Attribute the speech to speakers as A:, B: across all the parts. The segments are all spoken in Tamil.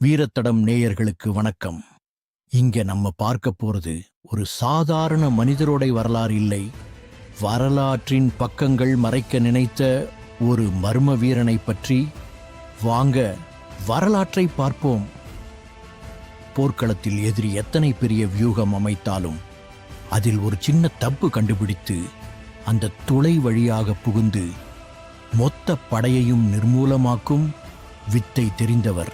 A: வீரத்தடம் நேயர்களுக்கு வணக்கம். இங்க நம்ம பார்க்க போறது ஒரு சாதாரண மனிதரோட வரலாறு இல்லை, வரலாற்றின் பக்கங்கள் மறைக்க நினைத்த ஒரு மர்ம வீரனை பற்றி. வாங்க வரலாற்றை பார்ப்போம். போர்க்களத்தில் எதிரி எத்தனை பெரிய வியூகம் அமைத்தாலும் அதில் ஒரு சின்ன தப்பு கண்டுபிடித்து அந்த துளை வழியாக புகுந்து மொத்த படையையும் நிர்மூலமாக்கும் வித்தை தெரிந்தவர்.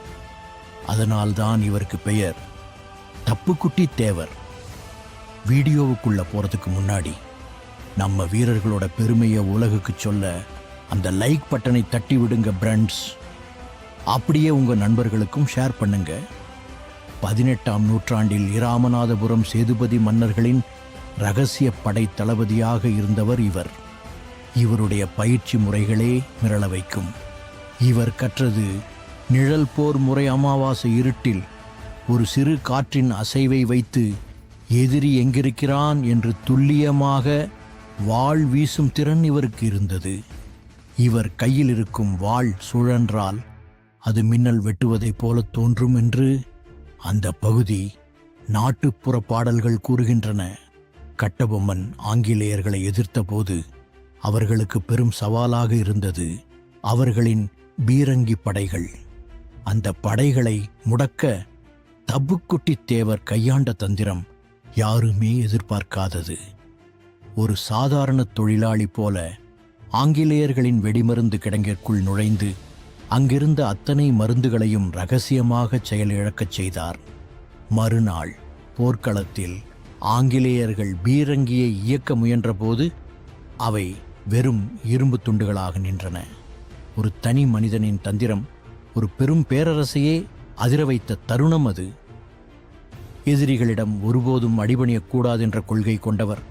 A: அதனால்தான் இவருக்கு பெயர் தப்புக்குட்டி தேவர். வீடியோவுக்குள்ள போறதுக்கு முன்னாடி நம்ம வீரர்களோட பெருமையை உலகுக்கு சொல்ல அந்த லைக் பட்டனை தட்டி விடுங்க ஃப்ரெண்ட்ஸ். அப்படியே உங்க நண்பர்களுக்கும் ஷேர் பண்ணுங்க. 18ஆம் நூற்றாண்டில் இராமநாதபுரம் சேதுபதி மன்னர்களின் இரகசிய படை தளபதியாக இருந்தவர் இவர். இவருடைய பயிற்சி முறைகளே மிரள வைக்கும். இவர் கற்றது நிழல் போர் முறை. அமாவாசை இருட்டில் ஒரு சிறு காற்றின் அசைவை வைத்து எதிரி எங்கிருக்கிறான் என்று துல்லியமாக வாள் வீசும் திறன் இவருக்கு இருந்தது. இவர் கையில் இருக்கும் வாள் சுழன்றால் அது மின்னல் வெட்டுவதைப் போல தோன்றும் என்று அந்த பகுதி நாட்டுப்புற பாடல்கள் கூறுகின்றன. கட்டபொம்மன் ஆங்கிலேயர்களை எதிர்த்த போது அவர்களுக்கு பெரும் சவாலாக இருந்தது அவர்களின் பீரங்கி படைகள். அந்த படைகளை முடக்க தப்புக்குட்டி தேவர் கையாண்ட தந்திரம் யாருமே எதிர்பார்க்காதது. ஒரு சாதாரண தொழிலாளி போல ஆங்கிலேயர்களின் வெடிமருந்து கிடங்கிற்குள் நுழைந்து அங்கிருந்த அத்தனை மருந்துகளையும் இரகசியமாக செயலிழக்கச் செய்தார். மறுநாள் போர்க்களத்தில் ஆங்கிலேயர்கள் பீரங்கியை இயக்க முயன்றபோது அவை வெறும் இரும்பு துண்டுகளாக நின்றன. ஒரு தனி மனிதனின் தந்திரம் ஒரு பெரும் பேரரசையே அதிர வைத்த தருணம் அது. எதிரிகளிடம் ஒருபோதும் அடிபணியக்கூடாது என்ற கொள்கை கொண்டவர்.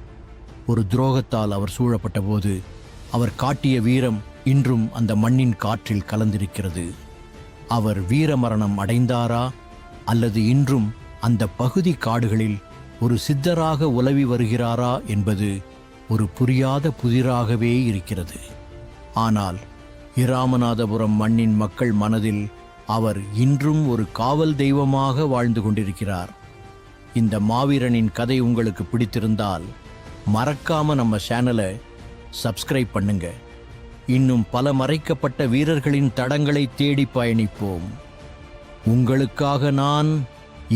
A: ஒரு துரோகத்தால் அவர் சூழப்பட்ட போது அவர் காட்டிய வீரம் இன்றும் அந்த மண்ணின் காற்றில் கலந்திருக்கிறது. அவர் வீரமரணம் அடைந்தாரா அல்லது இன்றும் அந்த பகுதி காடுகளில் ஒரு சித்தராக உலவி வருகிறாரா என்பது ஒரு புரியாத புதிராகவே இருக்கிறது. ஆனால் இராமநாதபுரம் மண்ணின் மக்கள் மனதில் அவர் இன்றும் ஒரு காவல் தெய்வமாக வாழ்ந்து கொண்டிருக்கிறார். இந்த மாவீரனின் கதை உங்களுக்கு பிடித்திருந்தால் மறக்காம நம்ம சேனலை சப்ஸ்கிரைப் பண்ணுங்க. இன்னும் பல மறைக்கப்பட்ட வீரர்களின் தடங்களை தேடி பயணிப்போம். உங்களுக்காக நான்.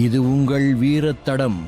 A: இது உங்கள் வீரத்தடம்.